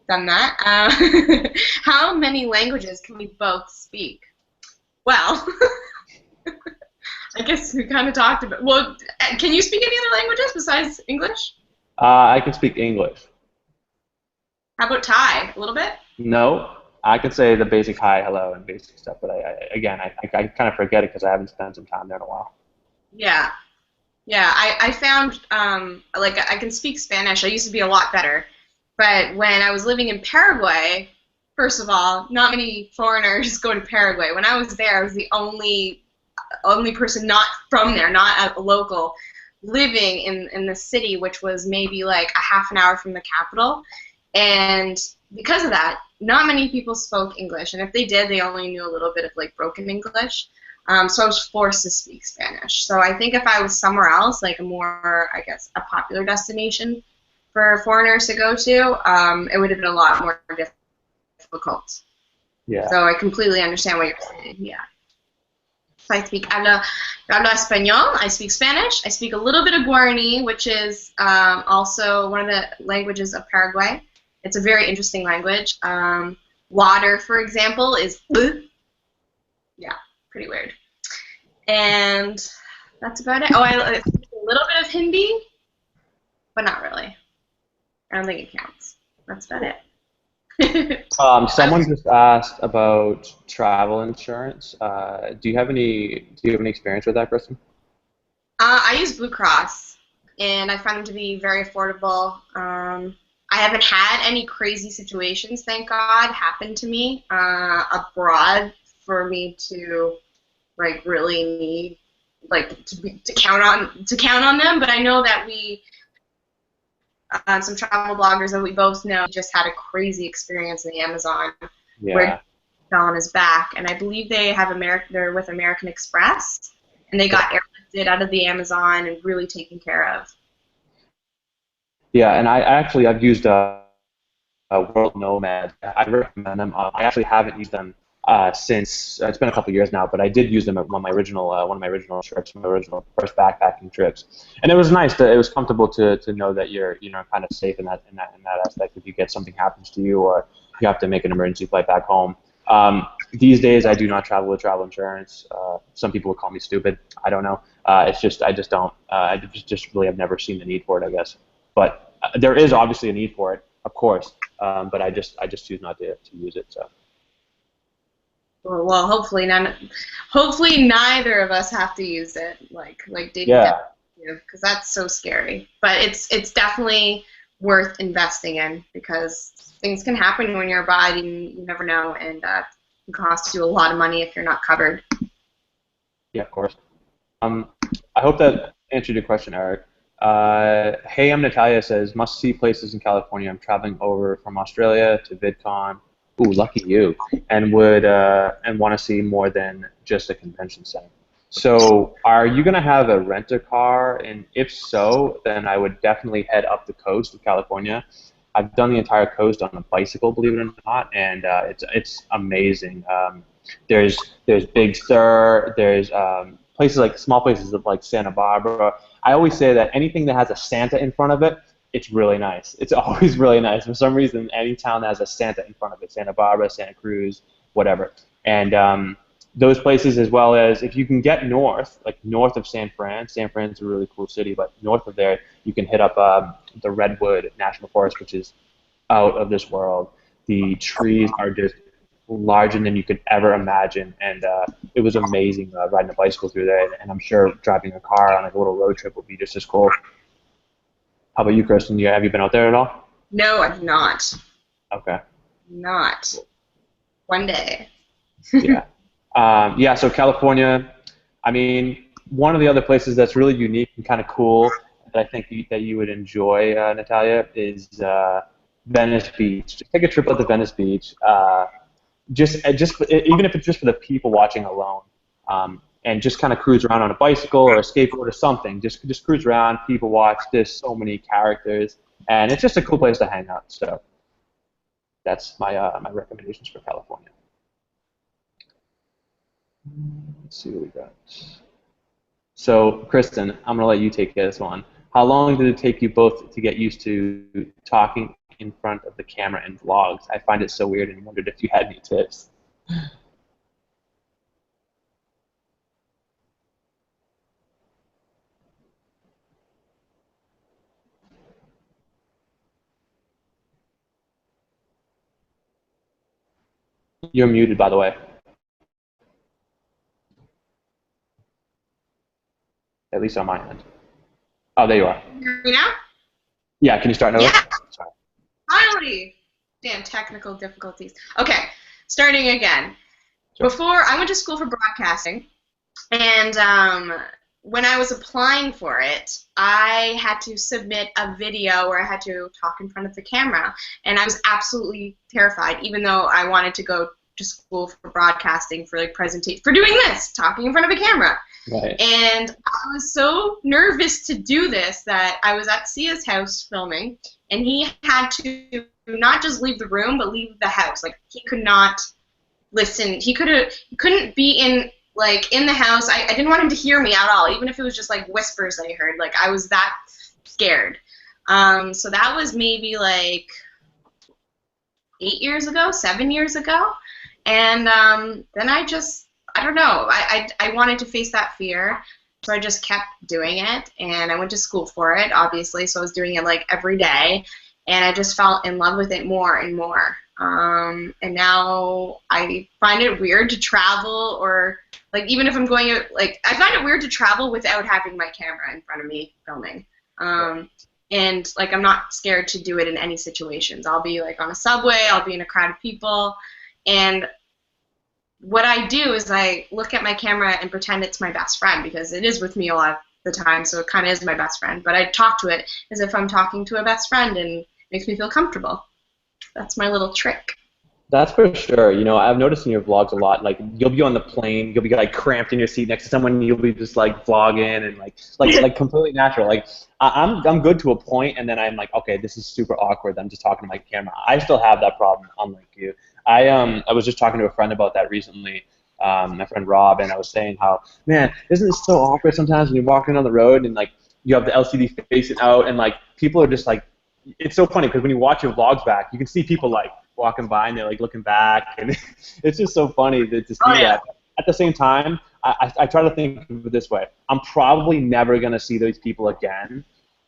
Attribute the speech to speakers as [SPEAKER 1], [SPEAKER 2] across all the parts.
[SPEAKER 1] done that. How many languages can we both speak? Well, I guess we kind of talked about. Well, can you speak any other languages besides English?
[SPEAKER 2] I can speak English.
[SPEAKER 1] How about Thai? A little bit?
[SPEAKER 2] No, I can say the basic hi, hello, and basic stuff, but again, I kind of forget it because I haven't spent some time there in a while.
[SPEAKER 1] Yeah. Yeah, I found like I can speak Spanish. I used to be a lot better, but when I was living in Paraguay, first of all, not many foreigners go to Paraguay. When I was there, I was the only person not from there, not a local, living in the city, which was maybe like a half an hour from the capital. And because of that, not many people spoke English, and if they did, they only knew a little bit of like broken English. So I was forced to speak Spanish. So I think if I was somewhere else, like a more, I guess, a popular destination for foreigners to go to, it would have been a lot more difficult.
[SPEAKER 2] Yeah.
[SPEAKER 1] So I completely understand what you're saying. Yeah. So hablo español. I speak Spanish. I speak a little bit of Guarani, which is also one of the languages of Paraguay. It's a very interesting language. Water, for example, is yeah, pretty weird. And that's about it. Oh, I speak a little bit of Hindi, but not really. I don't think it counts. That's about it.
[SPEAKER 2] Someone just asked about travel insurance. Do you have any experience with that, Kristen?
[SPEAKER 1] I use Blue Cross, and I find them to be very affordable. I haven't had any crazy situations, thank God, happen to me abroad for me to like really need like to count on them. But I know that we some travel bloggers that we both know just had a crazy experience in the Amazon where he
[SPEAKER 2] Yeah.
[SPEAKER 1] fell on his back, and I believe they're with American Express, and they got airlifted out of the Amazon and really taken care of.
[SPEAKER 2] Yeah, and I've used World Nomad. I recommend them. I actually haven't used them since it's been a couple years now, but I did use them at one of my original trips, my original first backpacking trips, and it was nice. It was comfortable to know that you're kind of safe in that aspect. If you get something happens to you, or you have to make an emergency flight back home. These days, I do not travel with travel insurance. Some people would call me stupid. I don't know. It's just I just don't. I just really have never seen the need for it, I guess. But there is obviously a need for it, of course. But I just choose not to use it. So
[SPEAKER 1] Well, hopefully neither of us have to use it, like David
[SPEAKER 2] yeah,
[SPEAKER 1] because that's so scary. But it's definitely worth investing in because things can happen when you're abroad and you never know, and it can cost you a lot of money if you're not covered.
[SPEAKER 2] yeah, of course. Um, I hope that answered your question, Eric. Hey, I'm Natalia says must see places in California. I'm traveling over from Australia to VidCon. Ooh, lucky you! And want to see more than just a convention center. So, are you gonna have a rent a car? And if so, then I would definitely head up the coast of California. I've done the entire coast on a bicycle, believe it or not, and it's amazing. There's Big Sur. There's places like small places like Santa Barbara. I always say that anything that has a Santa in front of it, it's really nice. It's always really nice. For some reason, any town that has a Santa in front of it, Santa Barbara, Santa Cruz, whatever. And those places, as well as if you can get north, like north of San Fran. San Fran's a really cool city, but north of there, you can hit up the Redwood National Forest, which is out of this world. The trees are just larger than you could ever imagine, and it was amazing riding a bicycle through there. And I'm sure driving a car on like a little road trip would be just as cool. How about you, Kristen? Have you been out there at all?
[SPEAKER 1] No, I'm not.
[SPEAKER 2] Okay.
[SPEAKER 1] Not one day.
[SPEAKER 2] Yeah. Yeah. So California, I mean, one of the other places that's really unique and kind of cool that I think that you would enjoy, Natalia, is Venice Beach. Just take a trip out to Venice Beach. Just even if it's just for the people watching alone, and just kind of cruise around on a bicycle or a skateboard or something. Just cruise around, people watch. There's so many characters, and it's just a cool place to hang out. So that's my recommendations for California. Let's see what we got. So Kristen, I'm gonna let you take this one. How long did it take you both to get used to talking in front of the camera in vlogs. I find it so weird and wondered if you had any tips. You're muted, by the way, at least on my end. Oh, there you are.
[SPEAKER 1] Hear me now?
[SPEAKER 2] Yeah, can you start over?
[SPEAKER 1] Yeah,
[SPEAKER 2] Sorry.
[SPEAKER 1] finally. Damn technical difficulties. Okay, starting again.
[SPEAKER 2] Sure.
[SPEAKER 1] Before, I went to school for broadcasting, and when I was applying for it, I had to submit a video where I had to talk in front of the camera, and I was absolutely terrified, even though I wanted to go to school for broadcasting for like presentation for doing this, talking in front of a camera.
[SPEAKER 2] Right.
[SPEAKER 1] And I was so nervous to do this that I was at Sia's house filming, and he had to not just leave the room, but leave the house. Like, he could not listen. He couldn't be in the house. I didn't want him to hear me at all, even if it was just like whispers that he heard. Like, I was that scared. So that was maybe like 8 years ago, 7 years ago. And then I don't know. I wanted to face that fear, so I just kept doing it, and I went to school for it, obviously, so I was doing it like every day, and I just fell in love with it more and more. And now I find it weird to travel, or like even if I'm going out, like I find it weird to travel without having my camera in front of me filming. And like I'm not scared to do it in any situations. I'll be like on a subway, I'll be in a crowd of people, and what I do is I look at my camera and pretend it's my best friend, because it is with me a lot of the time, so it kind of is my best friend. But I talk to it as if I'm talking to a best friend, and it makes me feel comfortable. That's my little trick.
[SPEAKER 2] That's for sure. You know, I've noticed in your vlogs a lot, like you'll be on the plane, you'll be like cramped in your seat next to someone, and you'll be just like vlogging and like completely natural. Like I'm good to a point, and then I'm like, okay, this is super awkward. I'm just talking to my camera. I still have that problem, unlike you. I was just talking to a friend about that recently, my friend Rob, and I was saying how, man, isn't this so awkward sometimes when you're walking on the road and like you have the LCD facing out, and like people are just like, it's so funny because when you watch your vlogs back, you can see people like walking by and they're like looking back, and it's just so funny to see that. At the same time, I try to think of it this way: I'm probably never gonna see those people again,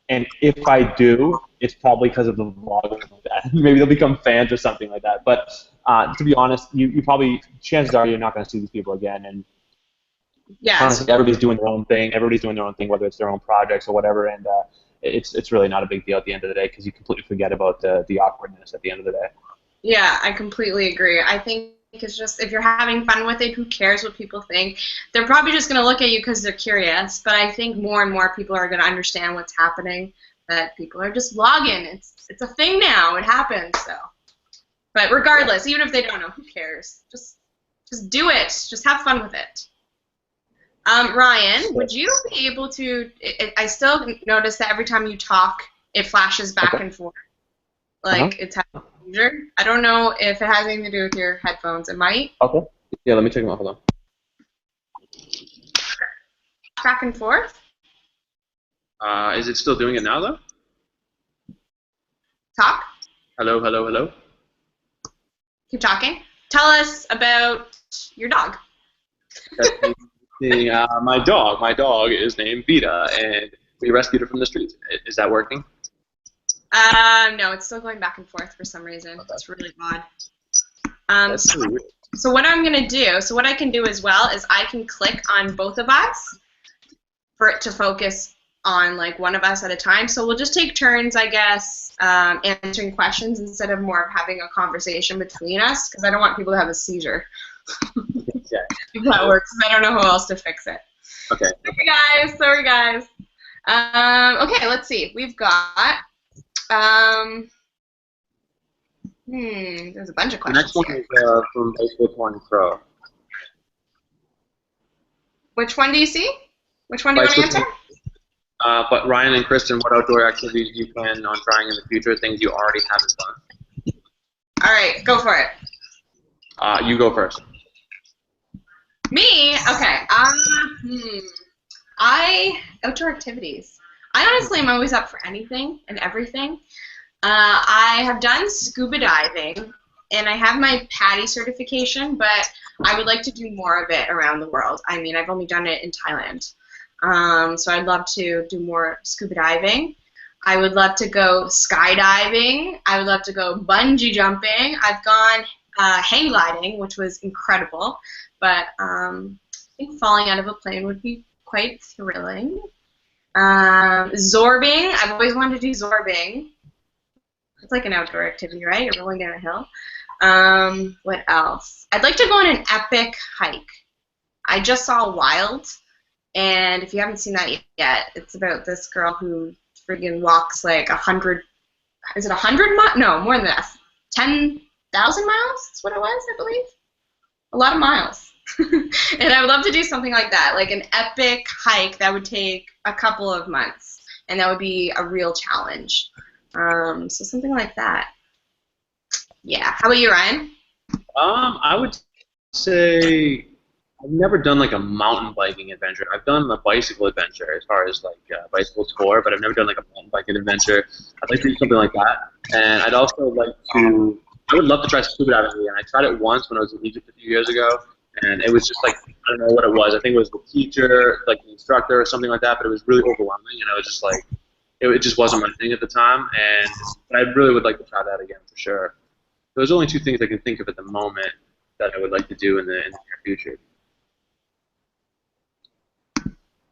[SPEAKER 2] and if I do, it's probably because of the vlog like that. Maybe they'll become fans or something like that. But to be honest, you probably, chances are you're not gonna see these people again, and
[SPEAKER 1] Yeah.
[SPEAKER 2] honestly, everybody's doing their own thing. Everybody's doing their own thing, whether it's their own projects or whatever, and it's really not a big deal at the end of the day because you completely forget about the awkwardness at the end of the day.
[SPEAKER 1] Yeah, I completely agree. I think it's just, if you're having fun with it, who cares what people think? They're probably just going to look at you because they're curious, but I think more and more people are going to understand what's happening, that people are just vlogging. It's a thing now. It happens, so. But regardless, even if they don't know, who cares? Just do it. Just have fun with it. Ryan, would you be able to, I still notice that every time you talk, it flashes back and forth. Like, it's having a seizure. I don't know if it has anything to do with your headphones. It might.
[SPEAKER 2] Okay. Yeah, let me check them out. Hold on.
[SPEAKER 1] Back and forth.
[SPEAKER 2] Is it still doing it now, though?
[SPEAKER 1] Talk.
[SPEAKER 2] Hello, hello, hello.
[SPEAKER 1] Keep talking. Tell us about your dog.
[SPEAKER 2] My dog is named Vita, and we rescued her from the streets. Is that working?
[SPEAKER 1] No, it's still going back and forth for some reason. Okay. It's really odd.
[SPEAKER 2] That's really weird.
[SPEAKER 1] So what I'm going to do, so what I can do as well is I can click on both of us for it to focus on like one of us at a time. So we'll just take turns, I guess, answering questions instead of more of having a conversation between us, because I don't want people to have a seizure.
[SPEAKER 2] Yeah.
[SPEAKER 1] If that works. I don't know who else to fix it.
[SPEAKER 2] Okay.
[SPEAKER 1] Sorry guys. Okay, let's see. We've got there's a bunch of questions.
[SPEAKER 2] The next one
[SPEAKER 1] here.
[SPEAKER 2] is from Facebook One Pro.
[SPEAKER 1] Which one do you see? Which one do you want to answer?
[SPEAKER 2] But Ryan and Kristen, what outdoor activities do you plan on trying in the future? Things you already haven't done.
[SPEAKER 1] All right, go for it.
[SPEAKER 2] You go first.
[SPEAKER 1] Me? Okay. Outdoor activities. I honestly am always up for anything and everything. I have done scuba diving, and I have my PADI certification, but I would like to do more of it around the world. I mean, I've only done it in Thailand. So I'd love to do more scuba diving. I would love to go skydiving. I would love to go bungee jumping. I've gone hang gliding, which was incredible, but I think falling out of a plane would be quite thrilling. Zorbing. I've always wanted to do zorbing. It's like an outdoor activity, right? You're rolling down a hill. What else? I'd like to go on an epic hike. I just saw Wild, and if you haven't seen that yet, it's about this girl who friggin' walks like 100. Is it 100 miles? No, more than that. 10,000 miles? That's what it was, I believe. A lot of miles. And I would love to do something like that, like an epic hike that would take a couple of months, and that would be a real challenge. So something like that. Yeah. How about you, Ryan?
[SPEAKER 2] I would say I've never done like a mountain biking adventure. I've done a bicycle adventure as far as like bicycle tour, but I've never done like a mountain biking adventure. I'd like to do something like that, and I'd also like to. I would love to try scuba diving again. I tried it once when I was in Egypt a few years ago, and it was just like I don't know what it was. I think it was the teacher, like the instructor, or something like that. But it was really overwhelming, and I was just like, it just wasn't my thing at the time. And I really would like to try that again for sure. Those are only two things I can think of at the moment that I would like to do in the near future.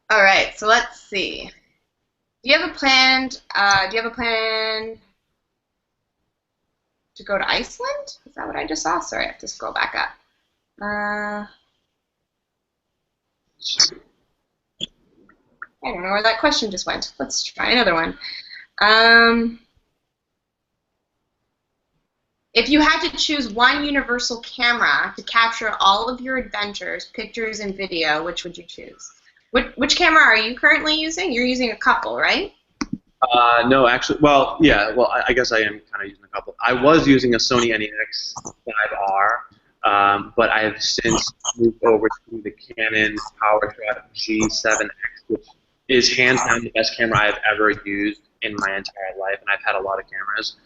[SPEAKER 1] All right. So let's see. Do you have a planned? Do you have a plan to go to Iceland? Is that what I just saw? Sorry, I have to scroll back up. I don't know where that question just went. Let's try another one. Um, if you had to choose one universal camera to capture all of your adventures, pictures, and video, which would you choose? Which camera are you currently using? You're using a couple, right?
[SPEAKER 2] No, actually, well, yeah, well, I guess I am kind of using a couple. I was using a Sony NEX 5R, but I have since moved over to the Canon PowerShot G7X, which is hands down the best camera I've ever used in my entire life, and I've had a lot of cameras.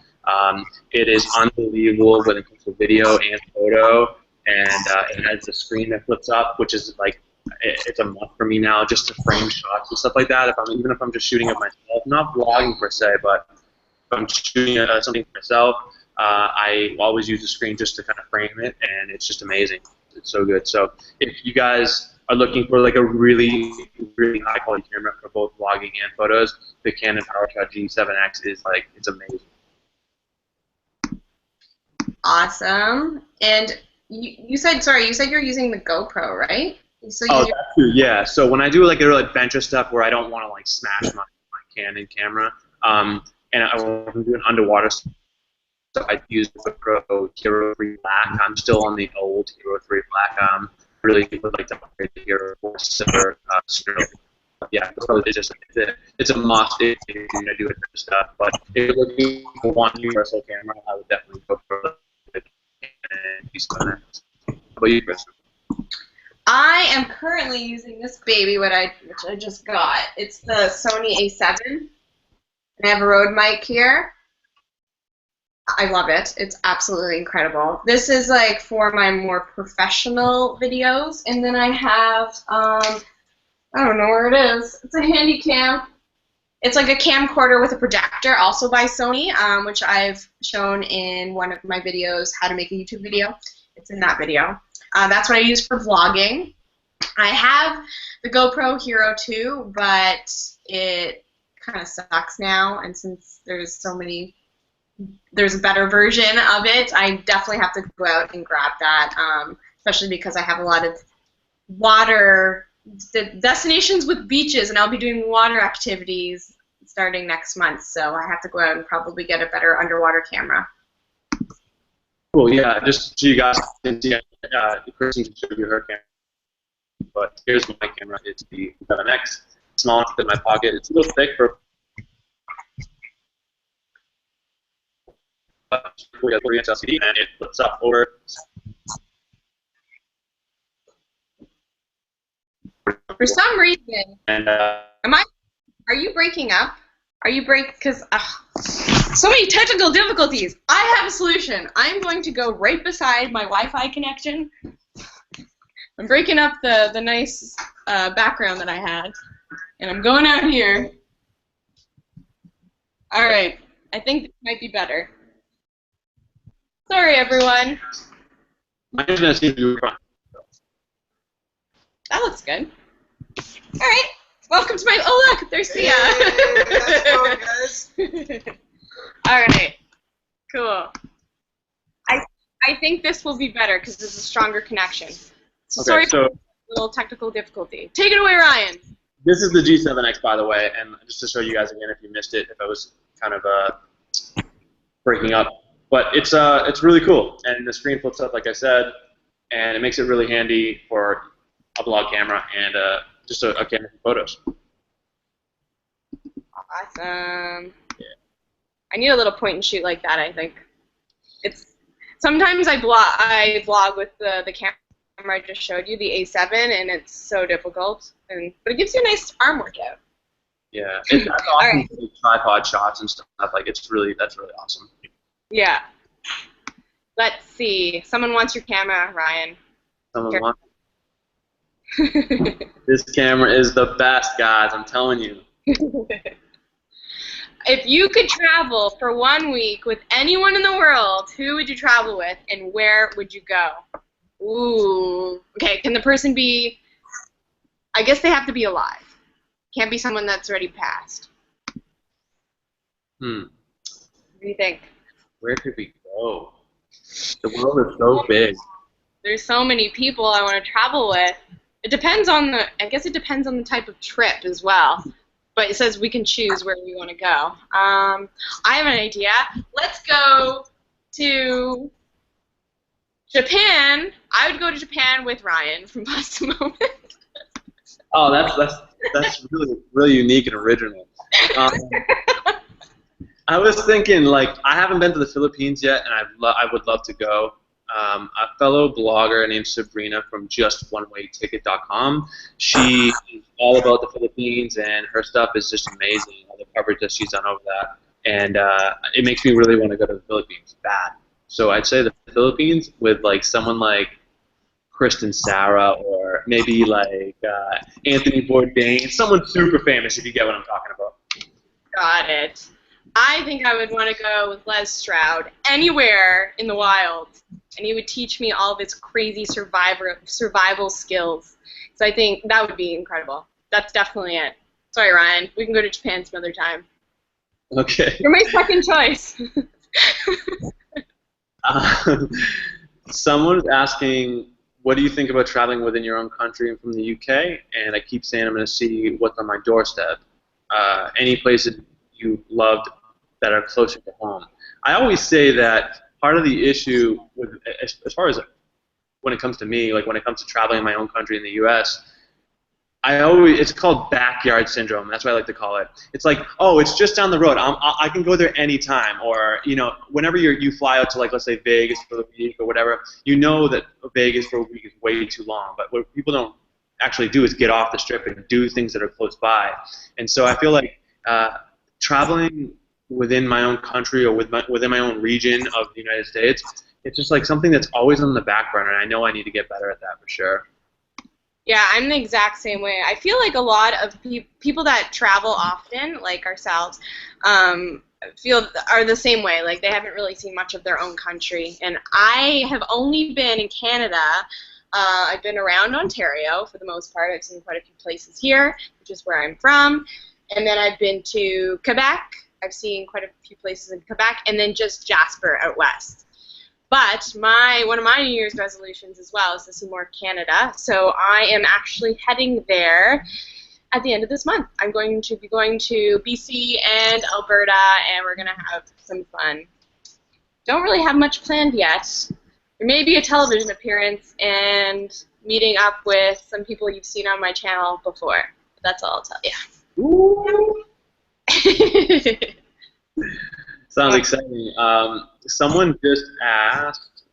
[SPEAKER 2] It is unbelievable when it comes to video and photo, and it has the screen that flips up, which is like it's a must for me now, just to frame shots and stuff like that. Even if I'm just shooting of myself, not vlogging per se, but if I'm shooting something for myself, I always use the screen just to kind of frame it, and it's just amazing. It's so good. So if you guys are looking for like a really, really high quality camera for both vlogging and photos, the Canon PowerShot G7X is like it's amazing.
[SPEAKER 1] Awesome. And you said, sorry, you said you're using the GoPro, right? So
[SPEAKER 2] Oh,
[SPEAKER 1] you
[SPEAKER 2] that too, yeah. So when I do like a real adventure stuff where I don't want to like smash my Canon camera, and I'm doing underwater stuff, so I use the GoPro Hero 3 Black. I'm still on the old Hero 3 Black. Really would like to upgrade the Hero 4 Silver sooner. Yeah, so it's a must if you're gonna do adventure stuff. But if you're looking for one universal camera, I would definitely go for the Canon G7X. How about you, Chris?
[SPEAKER 1] I am currently using this baby, which I just got. It's the Sony A7, and I have a Rode mic here. I love it. It's absolutely incredible. This is like for my more professional videos, and then I have I don't know where it is. It's a handy cam. It's like a camcorder with a projector, also by Sony, which I've shown in one of my videos, how to make a YouTube video. It's in that video. That's what I use for vlogging. I have the GoPro Hero 2, but it kind of sucks now, and since there's a better version of it, I definitely have to go out and grab that, especially because I have a lot of destinations with beaches, and I'll be doing water activities starting next month, so I have to go out and probably get a better underwater camera.
[SPEAKER 2] Cool, yeah, just so you guys can see, Kristen can show you her camera, but here's my camera. It's the 7X, small enough in my pocket. It's a little thick for a 3-inch LCD, and it flips up over.
[SPEAKER 1] For some reason,
[SPEAKER 2] And
[SPEAKER 1] are you breaking up? Are you because So many technical difficulties. I have a solution. I'm going to go right beside my Wi-Fi connection. I'm breaking up the nice background that I had, and I'm going out here. All right. I think this might be better. Sorry, everyone.
[SPEAKER 2] My internet seems to be fine.
[SPEAKER 1] That looks good. All right. Welcome to my. Oh, look, there's Sia.
[SPEAKER 3] How's it going, guys?
[SPEAKER 1] All right. Cool. I think this will be better because there's a stronger connection. So sorry for a little technical difficulty. Take it away, Ryan.
[SPEAKER 2] This is the G7X, by the way, and just to show you guys again, if you missed it, if I was kind of breaking up, but it's really cool, and the screen flips up, like I said, and it makes it really handy for a vlog camera and just a camera for photos.
[SPEAKER 1] Awesome.
[SPEAKER 2] Yeah.
[SPEAKER 1] I need a little point and shoot like that. I think it's sometimes I vlog with the camera I just showed you, the A7, and it's so difficult. But it gives you a nice arm workout.
[SPEAKER 2] Yeah, that's awesome. Right. Tripod shots and stuff like that's really awesome.
[SPEAKER 1] Yeah. Let's see. Someone wants your camera, Ryan.
[SPEAKER 2] Someone wants. This camera is the best, guys. I'm telling you.
[SPEAKER 1] If you could travel for 1 week with anyone in the world, who would you travel with, and where would you go? Ooh. Okay, can the person be... I guess they have to be alive. Can't be someone that's already passed.
[SPEAKER 2] What
[SPEAKER 1] do you think?
[SPEAKER 2] Where could we go? The world is so big.
[SPEAKER 1] There's so many people I want to travel with. It depends on I guess it depends on the type of trip as well. But it says we can choose where we want to go. I have an idea. Let's go to Japan. I would go to Japan with Ryan from Pasta Moment.
[SPEAKER 2] Oh, that's really unique and original. I was thinking, like, I haven't been to the Philippines yet, and I would love to go. A fellow blogger named Sabrina from JustOneWayTicket.com. She is all about the Philippines, and her stuff is just amazing. All the coverage that she's done over that, and it makes me really want to go to the Philippines bad. So I'd say the Philippines with like someone like Kristen Sarah or maybe like Anthony Bourdain, someone super famous, if you get what I'm talking about.
[SPEAKER 1] Got it. I think I would want to go with Les Stroud anywhere in the wild, and he would teach me all of his crazy survival skills. So I think that would be incredible. That's definitely it. Sorry, Ryan. We can go to Japan some other time.
[SPEAKER 2] Okay.
[SPEAKER 1] You're my second choice.
[SPEAKER 2] Someone's asking, what do you think about traveling within your own country and from the UK? And I keep saying I'm going to see what's on my doorstep. Any places you loved that are closer to home. I always say that part of the issue, as far as when it comes to me, like when it comes to traveling in my own country in the U.S., it's called backyard syndrome. That's what I like to call it. It's like, oh, it's just down the road. I can go there anytime. Or, you know, whenever you fly out to, like, let's say Vegas for the week or whatever, you know that Vegas for a week is way too long. But what people don't actually do is get off the strip and do things that are close by. And so I feel like traveling within my own country or within my own region of the United States, it's just like something that's always on the back burner, and I know I need to get better at that for sure.
[SPEAKER 1] Yeah, I'm the exact same way. I feel like a lot of people that travel often, like ourselves, are the same way. Like they haven't really seen much of their own country. And I have only been in Canada. I've been around Ontario for the most part. I've seen quite a few places here, which is where I'm from. And then I've been to Quebec. I've seen quite a few places in Quebec, and then just Jasper out west. But one of my New Year's resolutions as well is to see more Canada. So I am actually heading there at the end of this month. I'm going to be going to BC and Alberta, and we're going to have some fun. Don't really have much planned yet. There may be a television appearance and meeting up with some people you've seen on my channel before. That's all I'll tell you.
[SPEAKER 2] Ooh. Sounds exciting. Someone just asked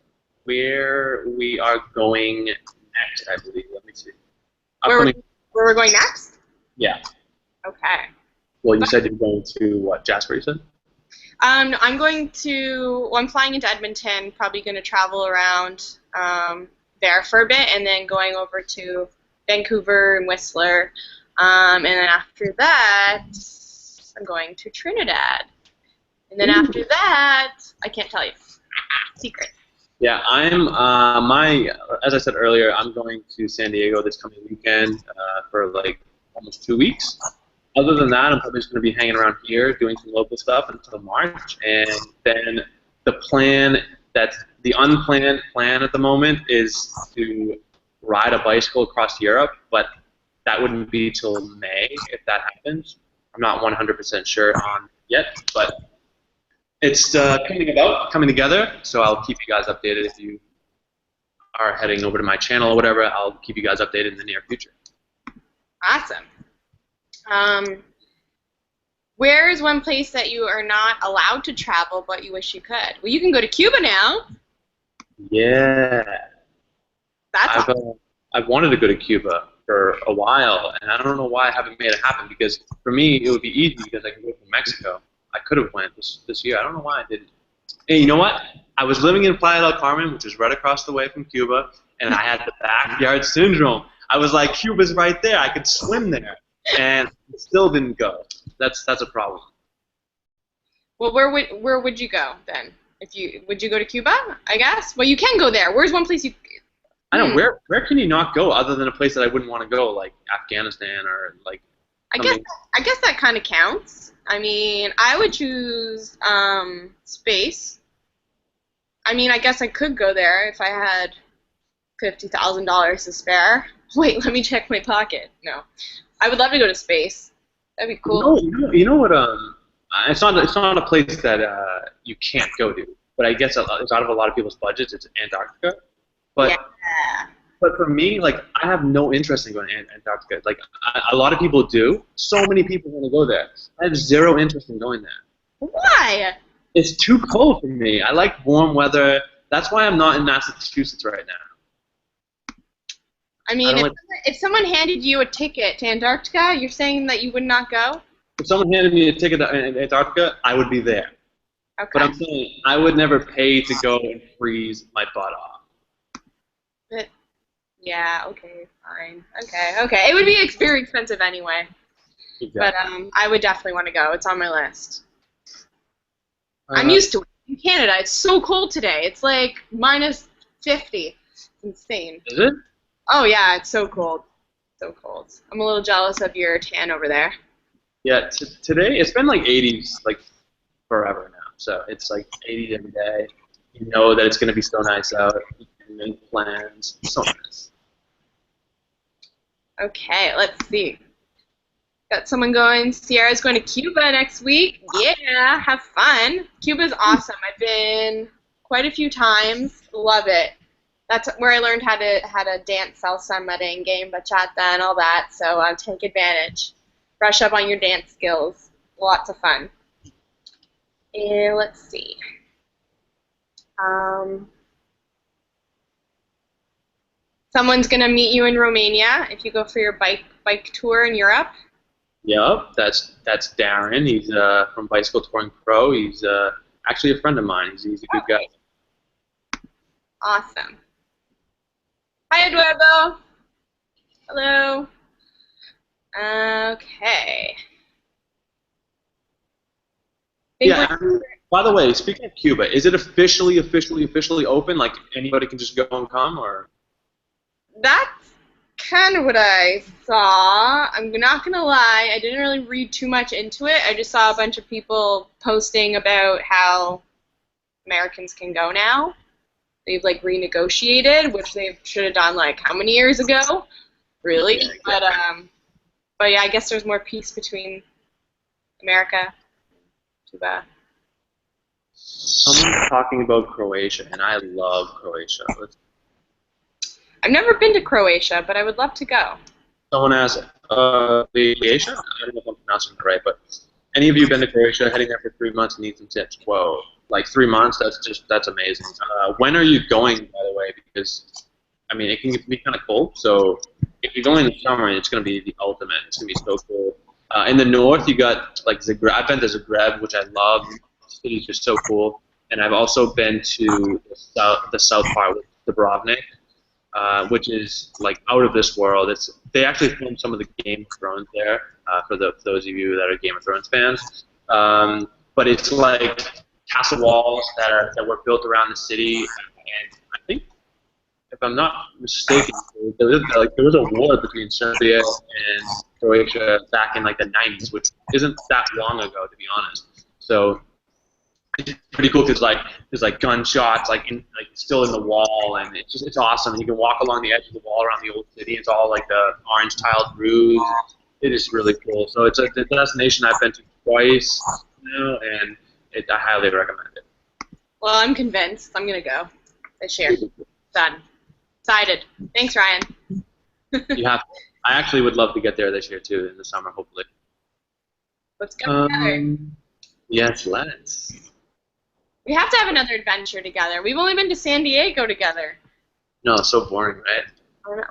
[SPEAKER 2] where we are going next, I believe. Let me see.
[SPEAKER 1] Where we're going next?
[SPEAKER 2] Yeah.
[SPEAKER 1] Okay.
[SPEAKER 2] Well, you said you're going to, what, Jasper, you said?
[SPEAKER 1] I'm going to. Well, I'm flying into Edmonton. Probably going to travel around there for a bit, and then going over to Vancouver and Whistler, and then after that, I'm going to Trinidad, and then after that, I can't tell you. Secret.
[SPEAKER 2] Yeah, as I said earlier, I'm going to San Diego this coming weekend for like almost 2 weeks. Other than that, I'm probably just going to be hanging around here doing some local stuff until March, and then the unplanned plan at the moment is to ride a bicycle across Europe, but that wouldn't be till May if that happens. I'm not 100% sure on yet, but it's coming together, so I'll keep you guys updated if you are heading over to my channel or whatever. I'll keep you guys updated in the near future.
[SPEAKER 1] Awesome. Where is one place that you are not allowed to travel but you wish you could? Well, you can go to Cuba now.
[SPEAKER 2] Yeah.
[SPEAKER 1] That's awesome.
[SPEAKER 2] I've wanted to go to Cuba for a while, and I don't know why I haven't made it happen, because for me it would be easy because I can go from Mexico. I could have went this year. I don't know why I didn't. Hey, you know what? I was living in Playa del Carmen, which is right across the way from Cuba, and I had the backyard syndrome. I was like, Cuba's right there. I could swim there, and still didn't go. That's a problem.
[SPEAKER 1] Well, where would you go then? Would you go to Cuba? I guess. Well, you can go there. Where's one place you?
[SPEAKER 2] I don't know. Where can you not go other than a place that I wouldn't want to go, like Afghanistan or like?
[SPEAKER 1] I guess that kind of counts. I mean, I would choose space. I mean, I guess I could go there if I had $50,000 to spare. Wait, let me check my pocket. No, I would love to go to space. That'd be cool.
[SPEAKER 2] You know what? It's not a place that you can't go to, but I guess it's out of a lot of people's budgets. It's Antarctica, but.
[SPEAKER 1] Yeah.
[SPEAKER 2] But for me, like, I have no interest in going to Antarctica. Like, a lot of people do. So many people want to go there. I have zero interest in going there.
[SPEAKER 1] Why?
[SPEAKER 2] It's too cold for me. I like warm weather. That's why I'm not in Massachusetts right now.
[SPEAKER 1] I mean, if someone handed you a ticket to Antarctica, you're saying that you would not go?
[SPEAKER 2] If someone handed me a ticket to Antarctica, I would be there.
[SPEAKER 1] Okay.
[SPEAKER 2] But I'm saying I would never pay to go and freeze my butt off.
[SPEAKER 1] But, yeah, okay, fine. Okay. It would be very expensive anyway.
[SPEAKER 2] Exactly.
[SPEAKER 1] But I would definitely want to go. It's on my list. I'm used to it. In Canada, it's so cold today. It's like minus 50. It's insane.
[SPEAKER 2] Is it?
[SPEAKER 1] Oh, yeah, it's so cold. So cold. I'm a little jealous of your tan over there.
[SPEAKER 2] Yeah, today it's been like 80s like forever now. So it's like 80 every day. You know that it's going to be so nice out. You can make plans. So nice.
[SPEAKER 1] Okay, let's see. Got someone going. Sierra's going to Cuba next week. Yeah, have fun. Cuba's awesome. I've been quite a few times. Love it. That's where I learned how to dance salsa, merengue, bachata, and all that. So take advantage. Brush up on your dance skills. Lots of fun. And let's see. Someone's going to meet you in Romania if you go for your bike tour in Europe.
[SPEAKER 2] Yep, that's Darren. He's from Bicycle Touring Pro. He's actually a friend of mine. He's a good guy.
[SPEAKER 1] Awesome. Hi, Eduardo. Hello. Okay.
[SPEAKER 2] Yeah. By the way, speaking of Cuba, is it officially open? Like anybody can just go and come, or?
[SPEAKER 1] That's kind of what I saw. I'm not gonna lie, I didn't really read too much into it. I just saw a bunch of people posting about how Americans can go now. They've like renegotiated, which they should have done like how many years ago? Really? But yeah, I guess there's more peace between America and Cuba.
[SPEAKER 2] Someone's talking about Croatia, and I love Croatia.
[SPEAKER 1] I've never been to Croatia, but I would love to go.
[SPEAKER 2] Someone asked, vacation? I don't know if I'm pronouncing it right, but any of you been to Croatia, heading there for 3 months and need some tips? Whoa, like 3 months? That's amazing. When are you going, by the way? Because, I mean, it can be kind of cold, so if you're going in the summer, it's going to be the ultimate. It's going to be so cool. In the north, you got, like, Zagreb. I've been to Zagreb, which I love. city's just so cool. And I've also been to the south part with Dubrovnik, which is like out of this world. They actually filmed some of the Game of Thrones there for those of you that are Game of Thrones fans. But it's like castle walls that were built around the city, and I think, if I'm not mistaken, there was a war between Serbia and Croatia back in like the 90s, which isn't that long ago, to be honest. So it's pretty cool because there's like gunshots still in the wall, and it's awesome. And you can walk along the edge of the wall around the old city. It's all like the orange tiled roofs. It is really cool. So it's a destination I've been to twice now, and I highly recommend it.
[SPEAKER 1] Well, I'm convinced. I'm gonna go this year. Done. Excited. Thanks, Ryan.
[SPEAKER 2] I actually would love to get there this year too, in the summer, hopefully.
[SPEAKER 1] Let's go together.
[SPEAKER 2] Yes, let's.
[SPEAKER 1] We have to have another adventure together. We've only been to San Diego together.
[SPEAKER 2] No, it's so boring, right?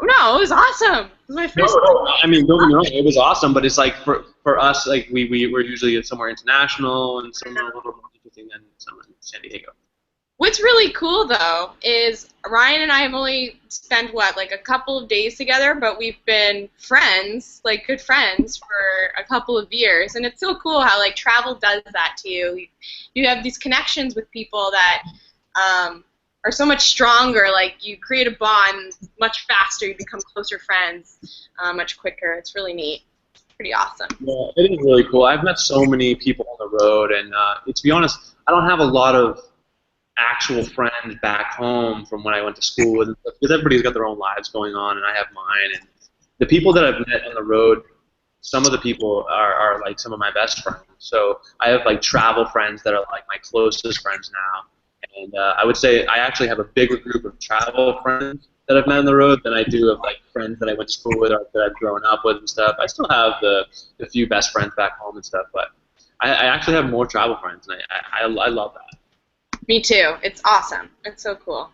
[SPEAKER 1] No, it was awesome. It was my first.
[SPEAKER 2] No, I mean, don't get me wrong, it was awesome, but it's like for us, like we're usually somewhere international and somewhere a little more interesting than somewhere in San Diego.
[SPEAKER 1] What's really cool though is Ryan and I have only spent like a couple of days together, but we've been friends, like good friends, for a couple of years, and it's so cool how like travel does that to you. You have these connections with people that are so much stronger. Like you create a bond much faster. You become closer friends much quicker. It's really neat. It's pretty awesome.
[SPEAKER 2] Yeah, it is really cool. I've met so many people on the road, and to be honest, I don't have a lot of actual friends back home from when I went to school with, because everybody's got their own lives going on, and I have mine. And the people that I've met on the road, some of the people are like some of my best friends. So I have like travel friends that are like my closest friends now. And I would say I actually have a bigger group of travel friends that I've met on the road than I do of like friends that I went to school with or that I've grown up with and stuff. I still have the few best friends back home and stuff, but I actually have more travel friends, and I love that.
[SPEAKER 1] Me too. It's awesome. It's so cool.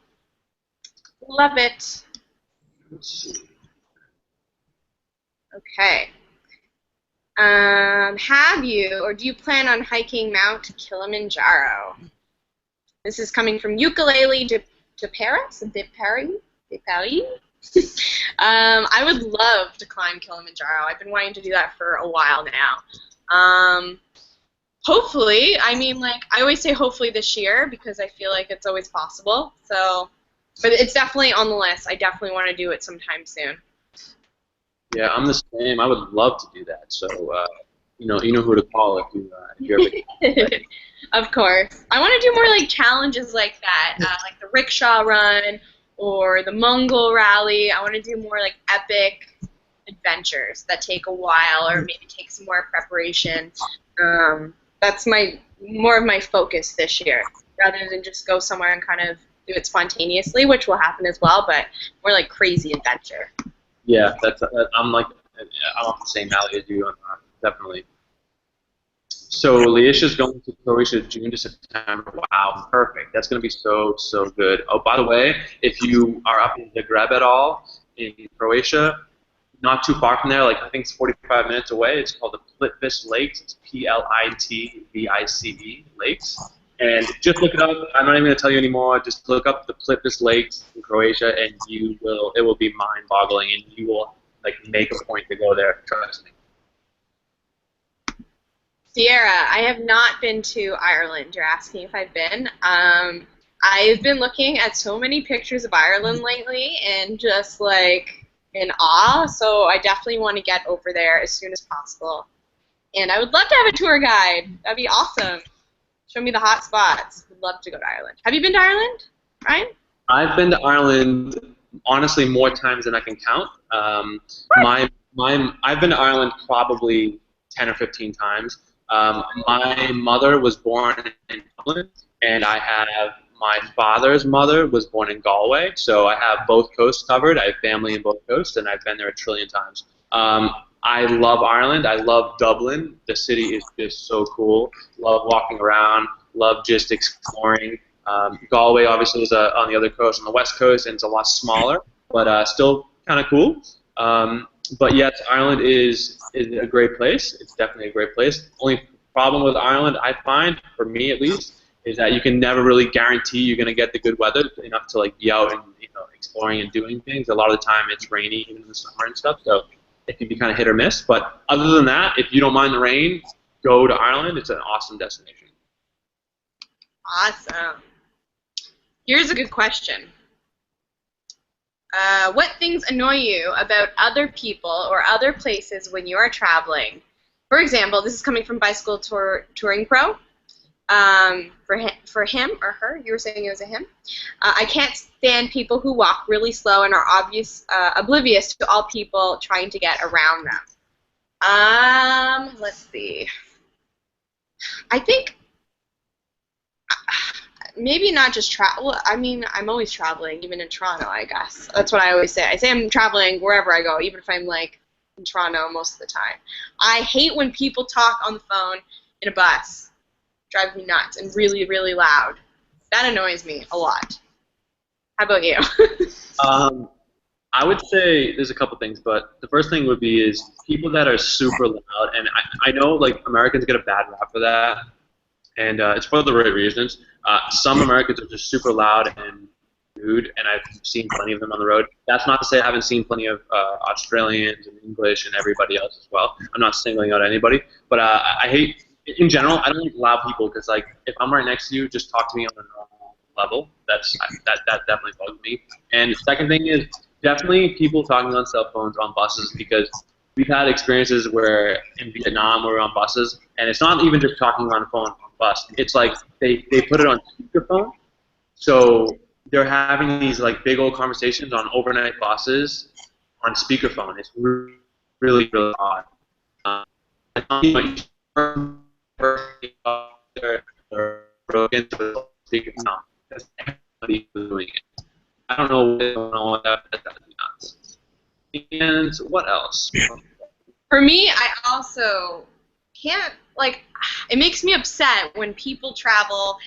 [SPEAKER 1] Love it.
[SPEAKER 2] Let's see.
[SPEAKER 1] Okay. Have you or do you plan on hiking Mount Kilimanjaro? This is coming from Ukulele de Paris. I would love to climb Kilimanjaro. I've been wanting to do that for a while now. Hopefully, I mean, like, I always say hopefully this year because I feel like it's always possible. So, but it's definitely on the list. I definitely want to do it sometime soon.
[SPEAKER 2] Yeah, I'm the same. I would love to do that. So, you know who to call if you're ever.
[SPEAKER 1] Of course. I want to do more like challenges like that, like the rickshaw run or the Mongol rally. I want to do more like epic adventures that take a while or maybe take some more preparation. That's more of my focus this year, rather than just go somewhere and kind of do it spontaneously, which will happen as well, but more like crazy adventure.
[SPEAKER 2] Yeah, I'm on the same alley as you on that, definitely. So Leisha's going to Croatia June to September. Wow, perfect. That's going to be so good. Oh, by the way, if you are up in Zagreb at all in Croatia, not too far from there, like I think it's 45 minutes away. It's called the Plitvice Lakes. It's Plitvice Lakes. And just look it up. I'm not even going to tell you anymore. Just look up the Plitvice Lakes in Croatia, and it will be mind-boggling, and you will like make a point to go there. Trust me.
[SPEAKER 1] Sierra, I have not been to Ireland. You're asking if I've been. I've been looking at so many pictures of Ireland lately, and just like in awe, so I definitely want to get over there as soon as possible. And I would love to have a tour guide. That'd be awesome. Show me the hot spots. Would love to go to Ireland. Have you been to Ireland, Ryan?
[SPEAKER 2] I've been to Ireland, honestly, more times than I can count. I've been to Ireland probably 10 or 15 times. My mother was born in Dublin, and I have my father's mother was born in Galway, so I have both coasts covered. I have family in both coasts, and I've been there a trillion times. I love Ireland. I love Dublin. The city is just so cool. Love walking around. Love just exploring. Galway, obviously, is on the other coast, on the west coast, and it's a lot smaller, but still kind of cool. But yes, Ireland is a great place. It's definitely a great place. Only problem with Ireland, I find, for me at least, is that you can never really guarantee you're going to get the good weather enough to like be out and exploring and doing things. A lot of the time it's rainy even in the summer and stuff, so it can be kind of hit or miss. But other than that, if you don't mind the rain, go to Ireland. It's an awesome destination.
[SPEAKER 1] Awesome. Here's a good question. What things annoy you about other people or other places when you are traveling? For example, this is coming from Bicycle Touring Pro. For him or her, you were saying it was a him. I can't stand people who walk really slow and are oblivious to all people trying to get around them. Let's see. I think maybe not just travel. I mean, I'm always traveling, even in Toronto, I guess. That's what I always say. I say I'm traveling wherever I go, even if I'm like in Toronto most of the time. I hate when people talk on the phone in a bus. Drives me nuts and really, really loud. That annoys me a lot. How about you?
[SPEAKER 2] I would say there's a couple things, but the first thing would be is people that are super loud, and I know like Americans get a bad rap for that, and it's for the right reasons. Some Americans are just super loud and rude, and I've seen plenty of them on the road. That's not to say I haven't seen plenty of Australians and English and everybody else as well. I'm not singling out anybody, but I hate. In general, I don't like loud people because, like, if I'm right next to you, just talk to me on a normal level. That definitely bugs me. And the second thing is definitely people talking on cell phones on buses, because we've had experiences where in Vietnam we're on buses, and it's not even just talking on a phone on a bus. It's like they put it on speakerphone, so they're having these like big old conversations on overnight buses on speakerphone. It's really, really odd. Broken to speaker no, because everybody was doing it. I don't know what that's nuts. And what else?
[SPEAKER 1] For me, I also can't, like, it makes me upset when people travel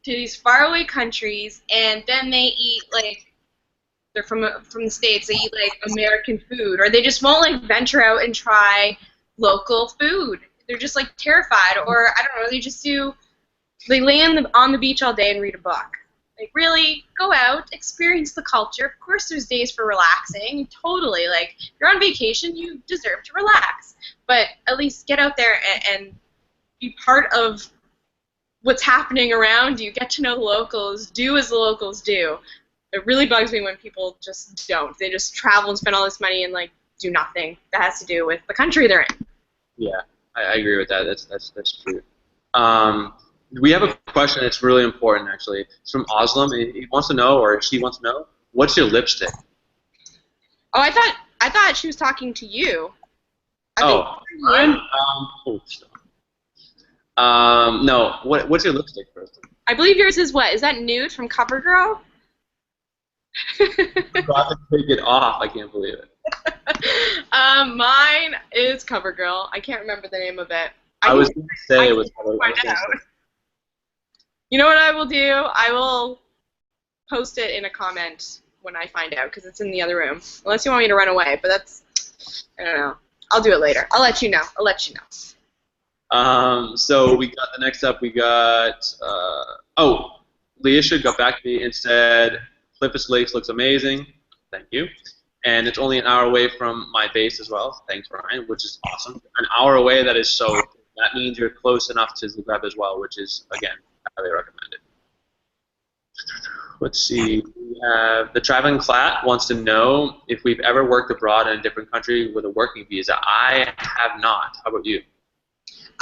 [SPEAKER 1] to these faraway countries and then they eat, like, they're from the States, they eat, like, American food, or they just won't, like, venture out and try local food. They're just, like, terrified, or, I don't know, they lay on the beach all day and read a book. Like, really, go out, experience the culture. Of course there's days for relaxing, totally. Like, if you're on vacation, you deserve to relax. But at least get out there and be part of what's happening around you. Get to know the locals. Do as the locals do. It really bugs me when people just don't. They just travel and spend all this money and, like, do nothing that has to do with the country they're in.
[SPEAKER 2] Yeah, I agree with that. That's true. We have a question that's really important, actually. It's from Oslam. He wants to know, or she wants to know, what's your lipstick?
[SPEAKER 1] Oh, I thought she was talking to you.
[SPEAKER 2] No. What's your lipstick first?
[SPEAKER 1] I believe yours is what? Is that nude from CoverGirl?
[SPEAKER 2] I'm about to take it off. I can't believe it.
[SPEAKER 1] Mine is CoverGirl. I can't remember the name of it.
[SPEAKER 2] I was going to say it was CoverGirl.
[SPEAKER 1] You know what I will do? I will post it in a comment when I find out, because it's in the other room. Unless you want me to run away, but that's, I don't know. I'll do it later. I'll let you know.
[SPEAKER 2] So we got the next up. We got Leisha got back to me and said Clifford Lakes looks amazing. Thank you. And it's only an hour away from my base as well. Thanks, Ryan, which is awesome. An hour away, that means you're close enough to Zagreb as well, which is, again, highly recommended. Let's see. We have the traveling Clat wants to know if we've ever worked abroad in a different country with a working visa. I have not. How about you?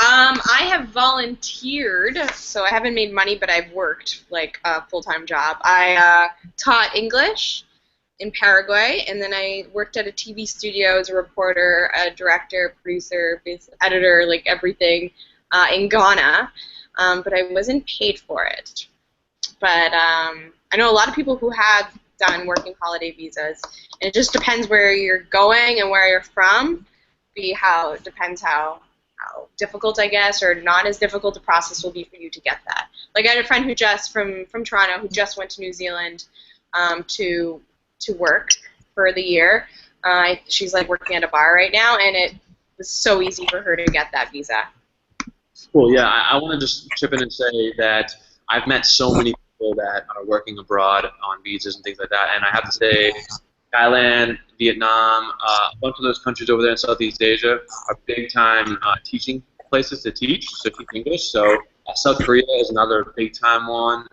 [SPEAKER 1] I have volunteered, so I haven't made money, but I've worked, like, a full-time job. I taught English in Paraguay, and then I worked at a TV studio as a reporter, a director, producer, editor, like everything, in Ghana, but I wasn't paid for it. But I know a lot of people who have done working holiday visas, and it just depends where you're going and where you're from. Depends how difficult, I guess, or not as difficult the process will be for you to get that. Like, I had a friend who just from Toronto who just went to New Zealand to work for the year. She's like working at a bar right now, and it was so easy for her to get that visa.
[SPEAKER 2] Cool. Yeah, I want to just chip in and say that I've met so many people that are working abroad on visas and things like that, and I have to say, Thailand, Vietnam, a bunch of those countries over there in Southeast Asia are big time teaching places to teach, so teach English. So South Korea is another big time one,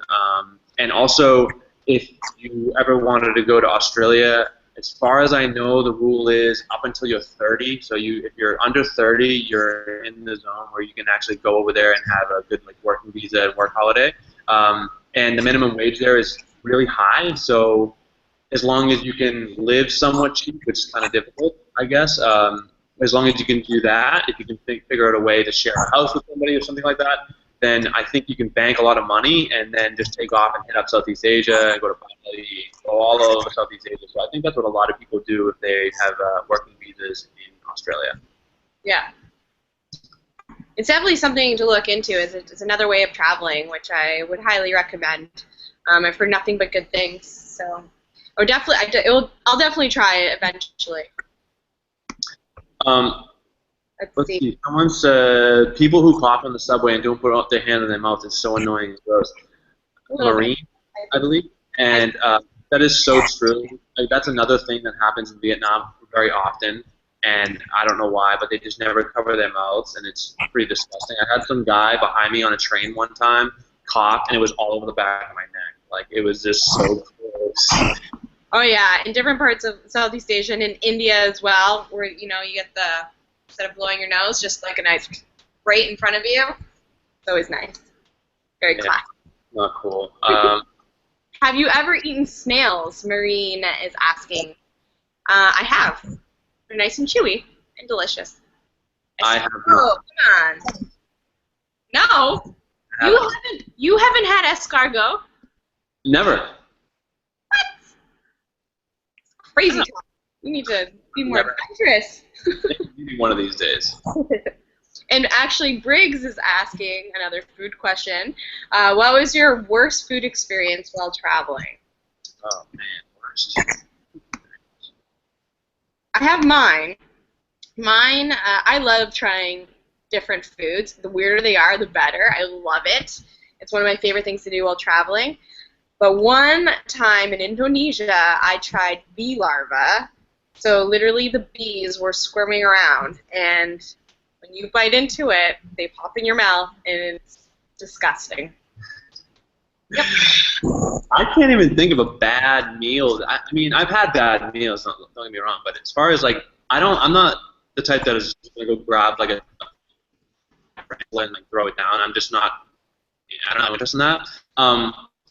[SPEAKER 2] and also if you ever wanted to go to Australia. As far as I know, the rule is up until you're 30. So if you're under 30, you're in the zone where you can actually go over there and have a good like working visa and work holiday. And the minimum wage there is really high. So as long as you can live somewhat cheap, which is kind of difficult, I guess. As long as you can do that, if you can figure out a way to share a house with somebody or something like that, then I think you can bank a lot of money and then just take off and hit up Southeast Asia, go to Bali, go all over Southeast Asia. So I think that's what a lot of people do if they have working visas in Australia.
[SPEAKER 1] Yeah. It's definitely something to look into. It's another way of traveling, which I would highly recommend. I've heard nothing but good things. So I'll definitely try it eventually.
[SPEAKER 2] Let's see. Someone said people who cough on the subway and don't put out their hand in their mouth is so annoying and gross. Marine, I believe, and that is so true. Like that's another thing that happens in Vietnam very often, and I don't know why, but they just never cover their mouths, and it's pretty disgusting. I had some guy behind me on a train one time cough, and it was all over the back of my neck. Like it was just so gross.
[SPEAKER 1] Oh yeah, in different parts of Southeast Asia and in India as well, where you get the instead of blowing your nose, just like a nice right in front of you. It's always nice. Very classy.
[SPEAKER 2] Not cool.
[SPEAKER 1] Have you ever eaten snails? Marine is asking. I have. They're nice and chewy and delicious.
[SPEAKER 2] I have
[SPEAKER 1] not. Come on. No. You haven't had escargot?
[SPEAKER 2] Never.
[SPEAKER 1] What? Crazy talk. You need to be more adventurous.
[SPEAKER 2] Maybe one of these days.
[SPEAKER 1] And actually, Briggs is asking another food question. What was your worst food experience while traveling?
[SPEAKER 2] Oh, man, worst.
[SPEAKER 1] I have mine. Mine, I love trying different foods. The weirder they are, the better. I love it. It's one of my favorite things to do while traveling. But one time in Indonesia, I tried bee larvae. So literally the bees were squirming around, and when you bite into it, they pop in your mouth, and it's disgusting. Yep.
[SPEAKER 2] I can't even think of a bad meal. I mean, I've had bad meals. Don't get me wrong, but as far as like, I'm not the type that is just gonna go grab like a and like throw it down. I'm just not. I don't have interest in that.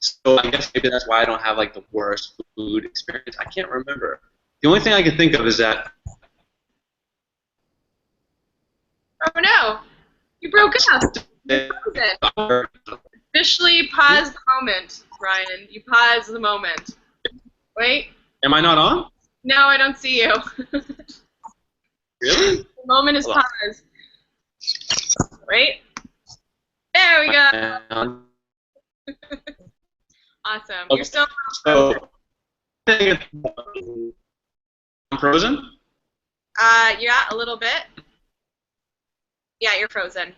[SPEAKER 2] So I guess maybe that's why I don't have like the worst food experience. I can't remember. The only thing I can think of is that.
[SPEAKER 1] Oh no! You broke up. You frozen. Officially pause the moment, Ryan. You pause the moment. Wait.
[SPEAKER 2] Am I not on?
[SPEAKER 1] No, I don't see you.
[SPEAKER 2] Really?
[SPEAKER 1] The moment is paused. Wait. There we go. Awesome.
[SPEAKER 2] Okay.
[SPEAKER 1] You're still frozen.
[SPEAKER 2] I'm frozen?
[SPEAKER 1] Yeah, a little bit. Yeah, you're frozen.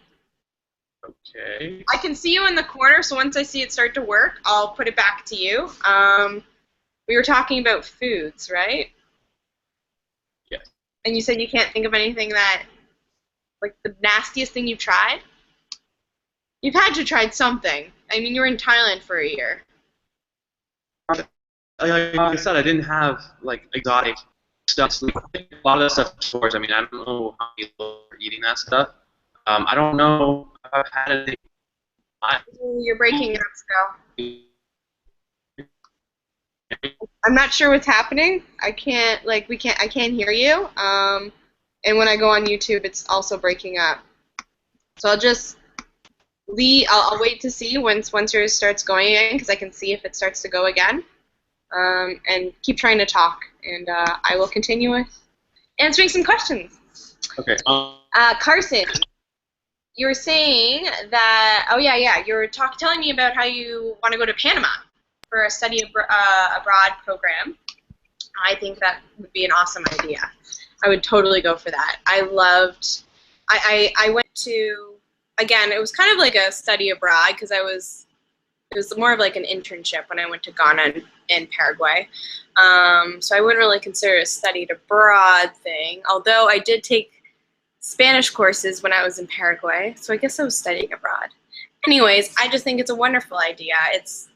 [SPEAKER 2] Okay.
[SPEAKER 1] I can see you in the corner, so once I see it start to work, I'll put it back to you. We were talking about foods, right?
[SPEAKER 2] Yes.
[SPEAKER 1] And you said you can't think of anything that, like, the nastiest thing you've tried? You've had to try something. I mean, you were in Thailand for a year.
[SPEAKER 2] Like I said, I didn't have, like, exotic stuff. A lot of that stuff is stores. I mean, I don't know how many people are eating that stuff. I don't know if I've had anything.
[SPEAKER 1] You're breaking it up still. I'm not sure what's happening. I can't hear you. And when I go on YouTube, it's also breaking up. So I'll just I'll wait to see once yours starts going again, because I can see if it starts to go again. And keep trying to talk, and I will continue with answering some questions.
[SPEAKER 2] Okay.
[SPEAKER 1] Carson, you were saying that, you were telling me about how you want to go to Panama for a study abroad program. I think that would be an awesome idea. I would totally go for that. I went to again, it was kind of like a study abroad because it was more of like an internship when I went to Ghana and Paraguay. So I wouldn't really consider it a studied abroad thing, although I did take Spanish courses when I was in Paraguay, so I guess I was studying abroad. Anyways, I just think it's a wonderful idea. It's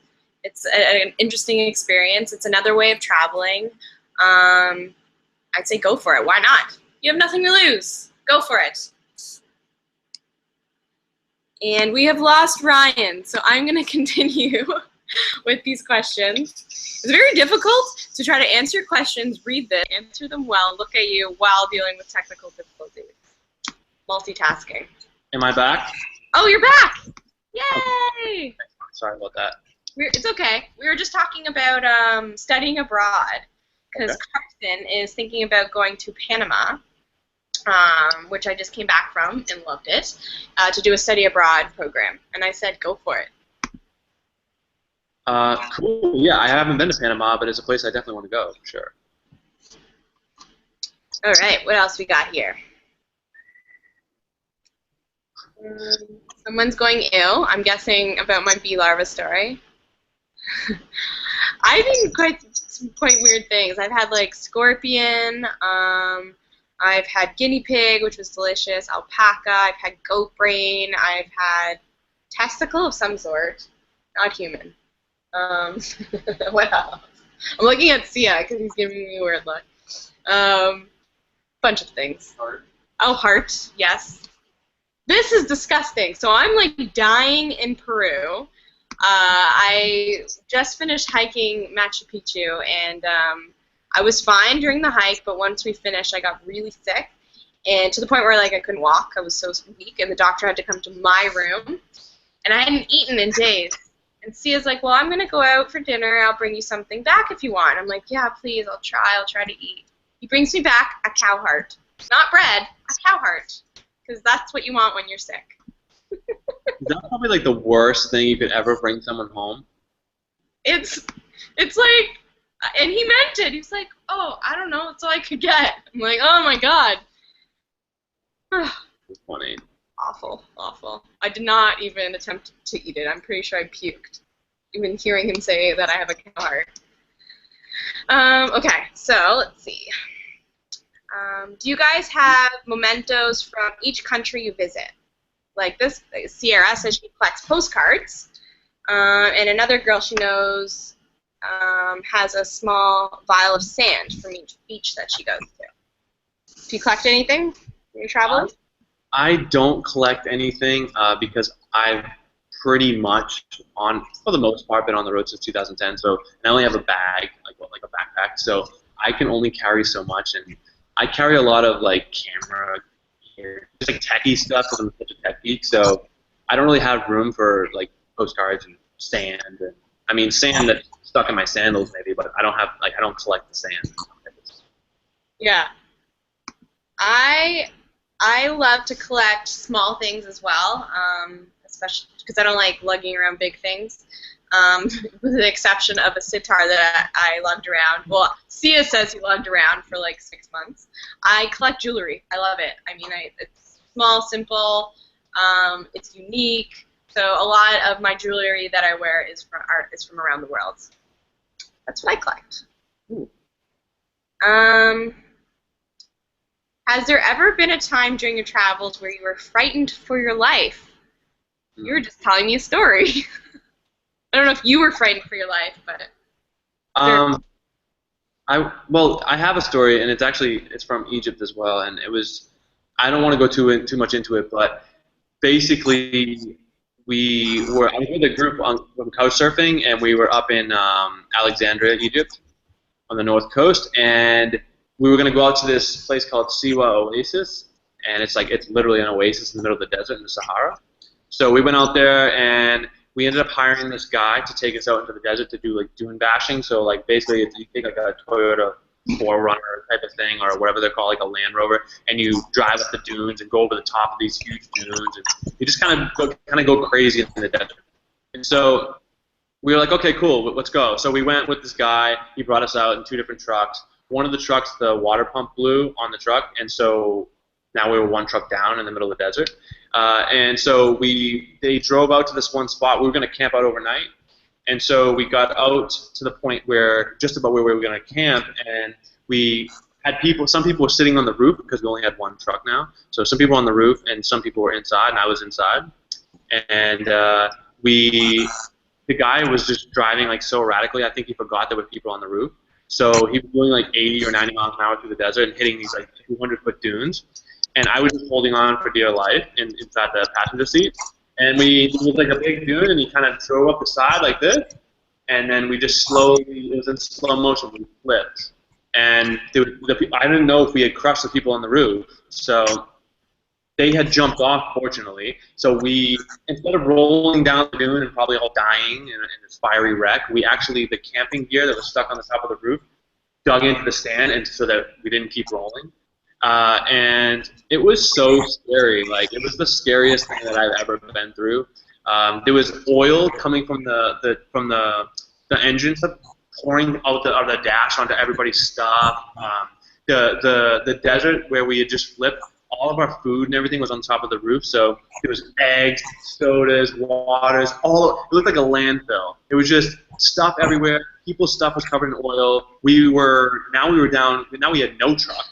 [SPEAKER 1] an interesting experience. It's another way of traveling. I'd say go for it. Why not? You have nothing to lose. Go for it. And we have lost Ryan, so I'm going to continue with these questions. It's very difficult to try to answer questions, read them, answer them well, look at you while dealing with technical difficulties. Multitasking.
[SPEAKER 2] Am I back?
[SPEAKER 1] Oh, you're back! Yay!
[SPEAKER 2] Okay. Sorry about that.
[SPEAKER 1] It's okay. We were just talking about studying abroad because Kristen is thinking about going to Panama, which I just came back from and loved it, to do a study abroad program. And I said, go for it.
[SPEAKER 2] Cool. Yeah, I haven't been to Panama, but it's a place I definitely want to go, for sure.
[SPEAKER 1] All right, what else we got here? Someone's going ill. I'm guessing about my bee larva story. I've eaten quite weird things. I've had like scorpion. I've had guinea pig, which was delicious. Alpaca. I've had goat brain. I've had testicle of some sort. Not human. What else? I'm looking at Sia because he's giving me a weird look. Bunch of things.
[SPEAKER 2] Heart.
[SPEAKER 1] Oh, heart. Yes. This is disgusting. So I'm like dying in Peru. I just finished hiking Machu Picchu, and I was fine during the hike, but once we finished, I got really sick, and to the point where like I couldn't walk. I was so weak, and the doctor had to come to my room, and I hadn't eaten in days. And Sia's like, well, I'm going to go out for dinner. I'll bring you something back if you want. I'm like, yeah, please, I'll try to eat. He brings me back a cow heart. Not bread, a cow heart. Because that's what you want when you're sick.
[SPEAKER 2] That's probably like the worst thing you could ever bring someone home.
[SPEAKER 1] It's like, and he meant it. He was like, oh, I don't know, that's all I could get. I'm like, oh my god.
[SPEAKER 2] It's funny.
[SPEAKER 1] Awful, awful. I did not even attempt to eat it. I'm pretty sure I puked, even hearing him say that I have a cow heart. Okay, so let's see. Do you guys have mementos from each country you visit? Like this, Sierra says she collects postcards, and another girl she knows has a small vial of sand from each beach that she goes to. Do you collect anything when you travel?
[SPEAKER 2] I don't collect anything because I've pretty much, for the most part, been on the road since 2010. So, and I only have a bag, like a backpack. So I can only carry so much, and I carry a lot of like camera gear, just like techie stuff because I'm such a tech geek. So I don't really have room for like postcards and sand. And I mean, sand that's stuck in my sandals maybe, but I don't collect the sand.
[SPEAKER 1] Yeah. I love to collect small things as well, especially because I don't like lugging around big things, with the exception of a sitar that I lugged around. Well, Sia says he lugged around for like 6 months. I collect jewelry. I love it. I mean, it's small, simple, it's unique. So a lot of my jewelry that I wear is from around the world. That's what I collect.
[SPEAKER 2] Ooh.
[SPEAKER 1] Has there ever been a time during your travels where you were frightened for your life? You were just telling me a story. I don't know if you were frightened for your life, but...
[SPEAKER 2] I have a story, and it's from Egypt as well, and it was, I don't want to go too much into it, but basically I was with a group on couch surfing, and we were up in Alexandria, Egypt, on the north coast, and we were going to go out to this place called Siwa Oasis, and it's literally an oasis in the middle of the desert in the Sahara. So we went out there, and we ended up hiring this guy to take us out into the desert to do like dune bashing. So like basically you take like a Toyota 4Runner type of thing or whatever they're called, like a Land Rover, and you drive up the dunes and go over the top of these huge dunes, and you just kind of go crazy in the desert. And so we were like, okay, cool, let's go. So we went with this guy. He brought us out in 2 different trucks. One of the trucks, the water pump blew on the truck, and so now we were 1 truck down in the middle of the desert. And so they drove out to this one spot. We were going to camp out overnight. And so we got out to the point where, just about where we were going to camp, and we had some people were sitting on the roof because we only had one truck now. So some people on the roof and some people were inside, and I was inside. And the guy was just driving like so erratically. I think he forgot there were people on the roof. So he was doing like 80 or 90 miles an hour through the desert and hitting these like 200-foot dunes. And I was just holding on for dear life inside the passenger seat. And it was like a big dune, and he kind of drove up the side like this. And then we just slowly, it was in slow motion, we flipped. And I didn't know if we had crushed the people on the roof. So they had jumped off, fortunately. So instead of rolling down the dune and probably all dying in this fiery wreck, the camping gear that was stuck on the top of the roof dug into the stand, and so that we didn't keep rolling. And it was so scary. Like, it was the scariest thing that I've ever been through. There was oil coming from the engine stuff, pouring out of the dash onto everybody's stuff. The desert where we had just flipped, all of our food and everything was on top of the roof. So there was eggs, sodas, waters, it looked like a landfill. It was just stuff everywhere. People's stuff was covered in oil. Now we had no truck.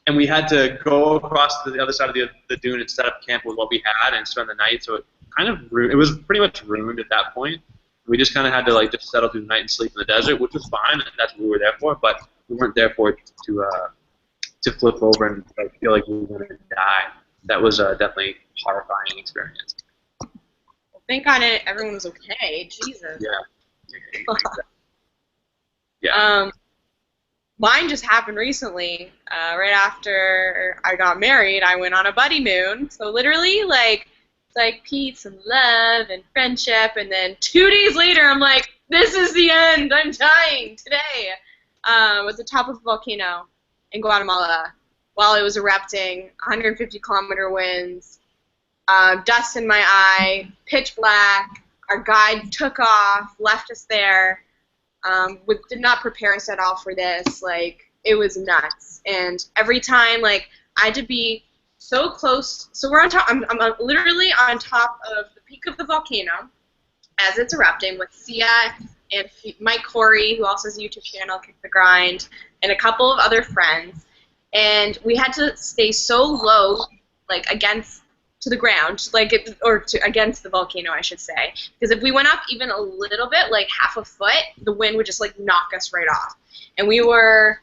[SPEAKER 2] And we had to go across to the other side of the dune and set up camp with what we had and spend the night. So it was pretty much ruined at that point. We just kind of had to like just settle through the night and sleep in the desert, which was fine. That's what we were there for. But we weren't there for it to flip over and like, feel like we were going to die. That was definitely a horrifying experience.
[SPEAKER 1] Well, thank God everyone was okay. Jesus.
[SPEAKER 2] Yeah. Yeah.
[SPEAKER 1] Mine just happened recently. Right after I got married, I went on a buddy moon. So literally, like, it's like peace and love and friendship. And then 2 days later, I'm like, this is the end. I'm dying today. At the top of a volcano in Guatemala while it was erupting, 150-kilometer winds, dust in my eye, pitch black. Our guide took off, left us there. Did not prepare us at all for this. Like, it was nuts. And every time, like, I had to be so close. So we're on top. I'm literally on top of the peak of the volcano as it's erupting with Sia and Mike Corey, who also has a YouTube channel, Kick the Grind, and a couple of other friends. And we had to stay so low, like, to the ground, against the volcano, I should say. Because if we went up even a little bit, like half a foot, the wind would just like knock us right off. And we were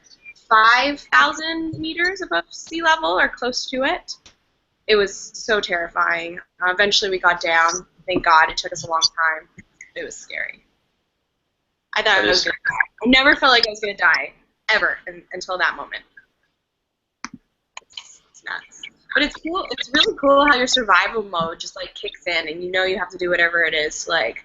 [SPEAKER 1] 5,000 meters above sea level or close to it. It was so terrifying. Eventually we got down. Thank God. It took us a long time. It was scary. I thought I was going to die. I never felt like I was going to die, ever, until that moment. It's nuts. But it's cool. It's really cool how your survival mode just like kicks in, and you know you have to do whatever it is to like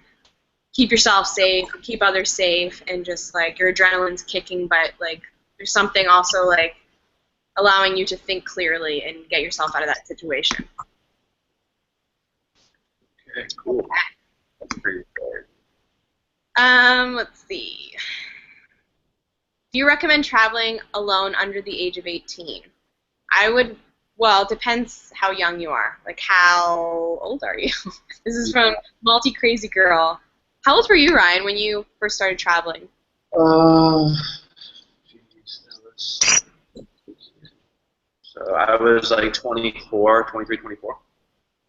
[SPEAKER 1] keep yourself safe, keep others safe, and just like your adrenaline's kicking, but like there's something also like allowing you to think clearly and get yourself out of that situation.
[SPEAKER 2] Okay, cool. That's pretty good.
[SPEAKER 1] Let's see. Do you recommend traveling alone under the age of 18? I would. Well, it depends how young you are. Like, how old are you? This is from Multi-Crazy Girl. How old were you, Ryan, when you first started traveling?
[SPEAKER 2] So I was like 23, 24,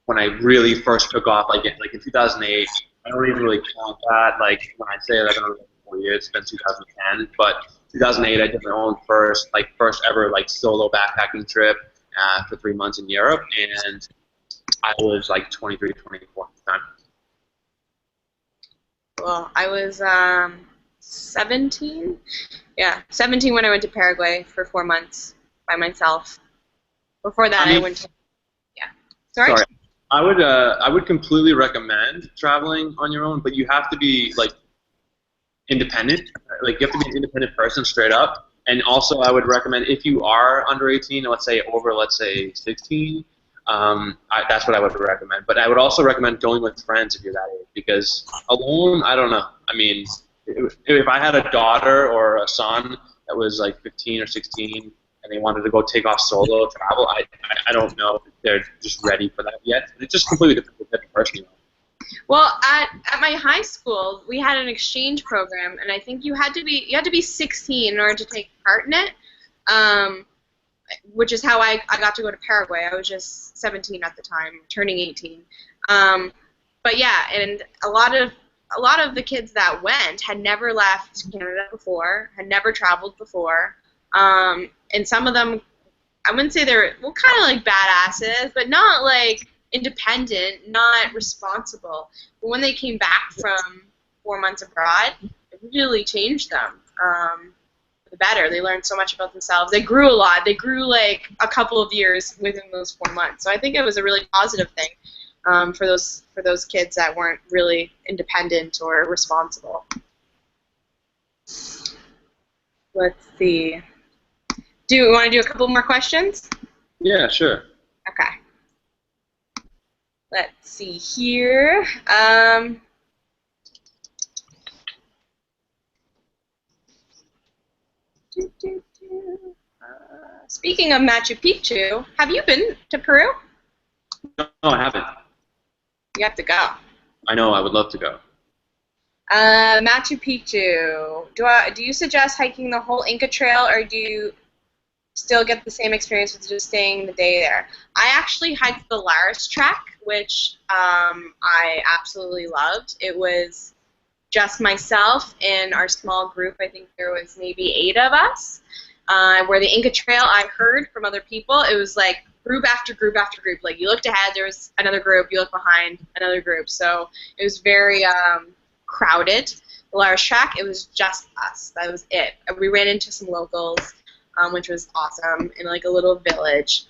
[SPEAKER 2] when I really first took off, like in 2008. I don't even really count that. Like, when I say that, I've been on 4 years, it's been 2010. But 2008, I did my own first ever like solo backpacking trip. For 3 months in Europe, and I was like 23, 24 at the time.
[SPEAKER 1] Well, I was 17. Yeah, 17 when I went to Paraguay for 4 months by myself. Before that, I went to. Yeah. Sorry.
[SPEAKER 2] I would completely recommend traveling on your own, but you have to be like independent. Like, you have to be an independent person, straight up. And also, I would recommend, if you are under 18, let's say 16, that's what I would recommend. But I would also recommend going with friends if you're that age, because alone, I don't know. I mean, if I had a daughter or a son that was like 15 or 16, and they wanted to go take off solo travel, I don't know if they're just ready for that yet. It just completely depends on the type of person you are.
[SPEAKER 1] Well, at my high school, we had an exchange program, and I think you had to be 16 in order to take part in it. Which is how I got to go to Paraguay. I was just 17 at the time, turning 18. But yeah, and a lot of the kids that went had never left Canada before, had never traveled before, and some of them, I wouldn't say they're kind of like badasses, but not like independent, not responsible. But when they came back from 4 months abroad, it really changed them. The better. They learned so much about themselves. They grew a lot. They grew like a couple of years within those 4 months. So I think it was a really positive thing for those kids that weren't really independent or responsible. Let's see. Do you want to do a couple more questions?
[SPEAKER 2] Yeah, sure.
[SPEAKER 1] Okay. Let's see here. Speaking of Machu Picchu, have you been to Peru?
[SPEAKER 2] No, I haven't.
[SPEAKER 1] You have to go.
[SPEAKER 2] I know, I would love to go.
[SPEAKER 1] Machu Picchu. Do you suggest hiking the whole Inca Trail, or do you still get the same experience with just staying the day there? I actually hiked the Laris Trek, which I absolutely loved. It was just myself and our small group. I think there was maybe 8 of us. Where the Inca Trail, I heard from other people, it was like group after group after group. Like you looked ahead, there was another group. You looked behind, another group. So it was very crowded. The Laris Track, it was just us. That was it. We ran into some locals, which was awesome, in like a little village.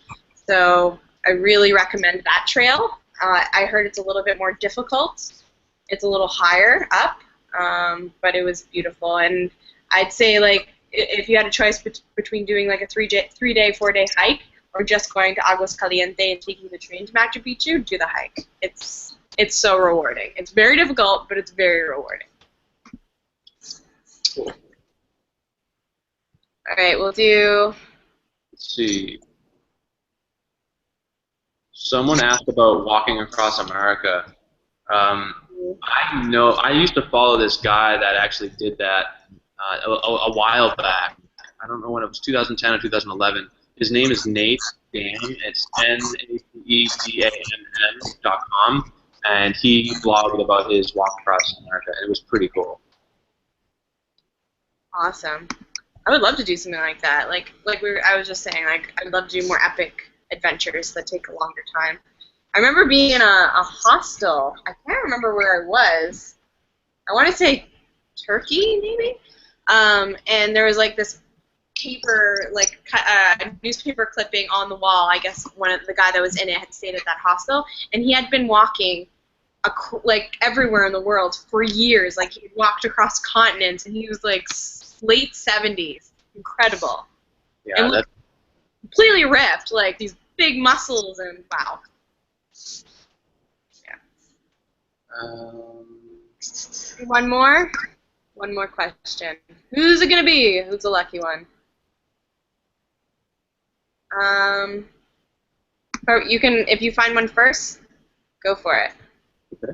[SPEAKER 1] So I really recommend that trail. I heard it's a little bit more difficult. It's a little higher up, but it was beautiful. And I'd say, like, if you had a choice between doing like a 3-day, 4-day hike or just going to Aguas Caliente and taking the train to Machu Picchu, do the hike. It's so rewarding. It's very difficult, but it's very rewarding.
[SPEAKER 2] Cool.
[SPEAKER 1] All right, we'll do.
[SPEAKER 2] Let's see. Someone asked about walking across America. I know I used to follow this guy that actually did that a while back. I don't know when it was, 2010 or 2011. His name is Nate Dan. It's NATEDANN.com, and he blogged about his walk across America. It was pretty cool.
[SPEAKER 1] Awesome. I would love to do something like that. I was just saying, like, I'd love to do more epic adventures that take a longer time. I remember being in a hostel. I can't remember where I was. I want to say Turkey, maybe. And there was like this paper, like newspaper clipping on the wall. I guess the guy that was in it had stayed at that hostel, and he had been walking like everywhere in the world for years. Like he walked across continents, and he was like late 70s. Incredible.
[SPEAKER 2] Yeah,
[SPEAKER 1] and
[SPEAKER 2] that's
[SPEAKER 1] completely ripped, like these big muscles, and wow. Yeah. One more question. Who's it gonna be? Who's the lucky one? Or you can, if you find one first, go for it.
[SPEAKER 2] okay.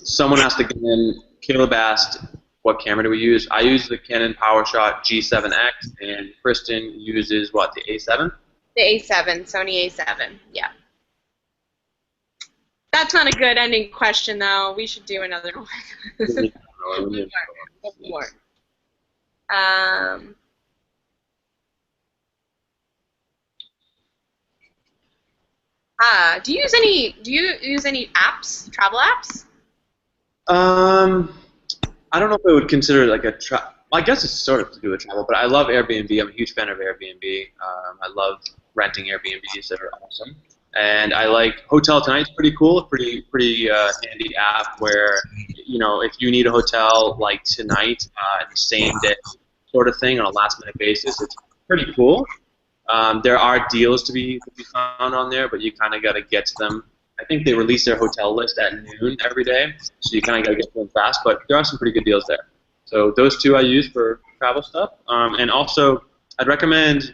[SPEAKER 2] Someone asked again, Caleb asked, what camera do we use? I use the Canon PowerShot G7X, and Kristen uses what, the A7?
[SPEAKER 1] The A7, Sony A7, yeah. That's not a good ending question, though. We should do another one. One more. Do you use any apps, travel apps?
[SPEAKER 2] I don't know if I would consider it like well, I guess it's sort of to do with travel, but I love Airbnb. I'm a huge fan of Airbnb. I love renting Airbnbs that are awesome. And I like Hotel Tonight's pretty cool, pretty handy app where, you know, if you need a hotel like tonight, the same day sort of thing on a last minute basis, it's pretty cool. There are deals to be found on there, but you kind of got to get to them I think they release their hotel list at noon every day, so you kind of got to get them fast. But there are some pretty good deals there. So those two I use for travel stuff. And also, I'd recommend.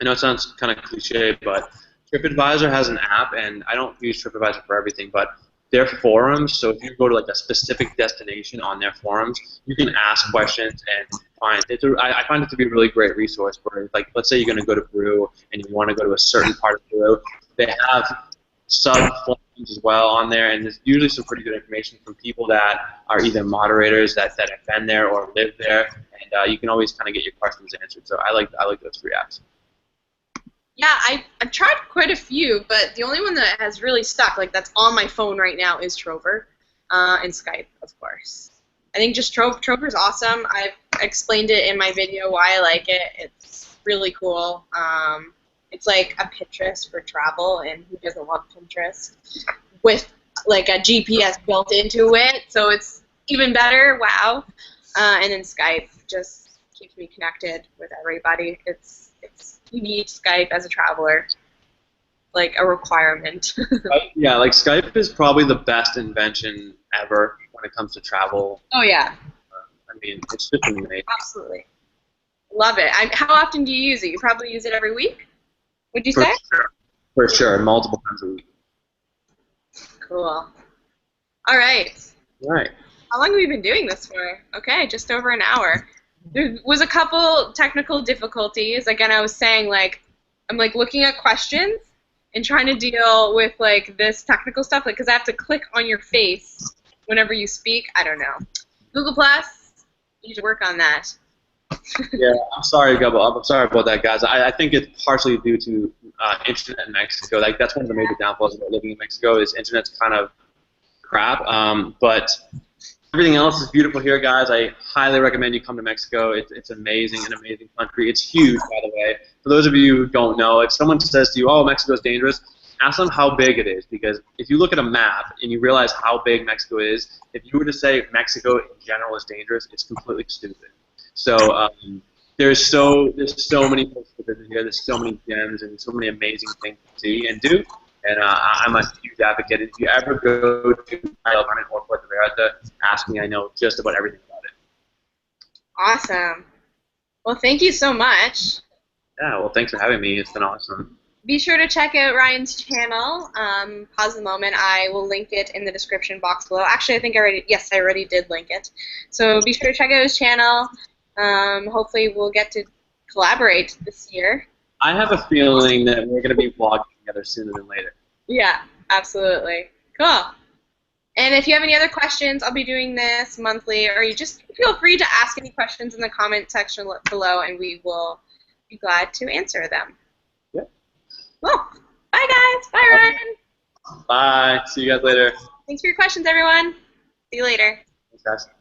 [SPEAKER 2] I know it sounds kind of cliche, but TripAdvisor has an app, and I don't use TripAdvisor for everything, but their forums. So if you go to like a specific destination on their forums, you can ask questions and find. I find it to be a really great resource for, like, let's say you're going to go to Peru and you want to go to a certain part of Peru. They have sub forums as well on there, and there's usually some pretty good information from people that are either moderators that have been there or live there, and you can always kind of get your questions answered. So I like those free apps.
[SPEAKER 1] Yeah, I've tried quite a few, but the only one that has really stuck, like that's on my phone right now, is Trover, and Skype, of course. I think just Trover's awesome. I've explained it in my video why I like it. It's really cool. It's like a Pinterest for travel, and who doesn't love Pinterest? With like a GPS built into it, so it's even better. Wow. And then Skype just keeps me connected with everybody. You need Skype as a traveler, like a requirement.
[SPEAKER 2] Yeah, like Skype is probably the best invention ever when it comes to travel.
[SPEAKER 1] Oh yeah.
[SPEAKER 2] I mean, it's just amazing.
[SPEAKER 1] Absolutely. Love it. How often do you use it? You probably use it every week? Would you
[SPEAKER 2] For
[SPEAKER 1] say?
[SPEAKER 2] sure. For sure, multiple times a week.
[SPEAKER 1] Cool. All right.
[SPEAKER 2] All right.
[SPEAKER 1] How long have we been doing this for? Okay, just over an hour. There was a couple technical difficulties. Again, I was saying, like, I'm like looking at questions and trying to deal with like this technical stuff, like, because I have to click on your face whenever you speak. I don't know. Google Plus, you need to work on that.
[SPEAKER 2] Yeah, I'm sorry, Gubbo. I'm sorry about that, guys. I think it's partially due to internet in Mexico. Like, that's one of the major downfalls about living in Mexico is internet's kind of crap. But everything else is beautiful here, guys. I highly recommend you come to Mexico. It's amazing, an amazing country. It's huge, by the way. For those of you who don't know, if someone says to you, oh, Mexico's dangerous, ask them how big it is. Because if you look at a map and you realize how big Mexico is, if you were to say Mexico in general is dangerous, it's completely stupid. So there's so many places to visit here. There's so many gems and so many amazing things to see and do. And I'm a huge advocate. If you ever go to Thailand or Puerto Vallarta, ask me. I know just about everything about it.
[SPEAKER 1] Awesome. Well, thank you so much.
[SPEAKER 2] Yeah, well, thanks for having me. It's been awesome.
[SPEAKER 1] Be sure to check out Ryan's channel. Pause the moment. I will link it in the description box below. Actually, I think I already did link it. So be sure to check out his channel. Hopefully we'll get to collaborate this year.
[SPEAKER 2] I have a feeling that we're going to be vlogging together sooner than later.
[SPEAKER 1] Yeah, absolutely. Cool. And if you have any other questions, I'll be doing this monthly, or you just feel free to ask any questions in the comment section below, and we will be glad to answer them.
[SPEAKER 2] Yeah.
[SPEAKER 1] Cool. Bye, guys. Bye, Ryan.
[SPEAKER 2] Bye. See you guys later.
[SPEAKER 1] Thanks for your questions, everyone. See you later.
[SPEAKER 2] Thanks, guys.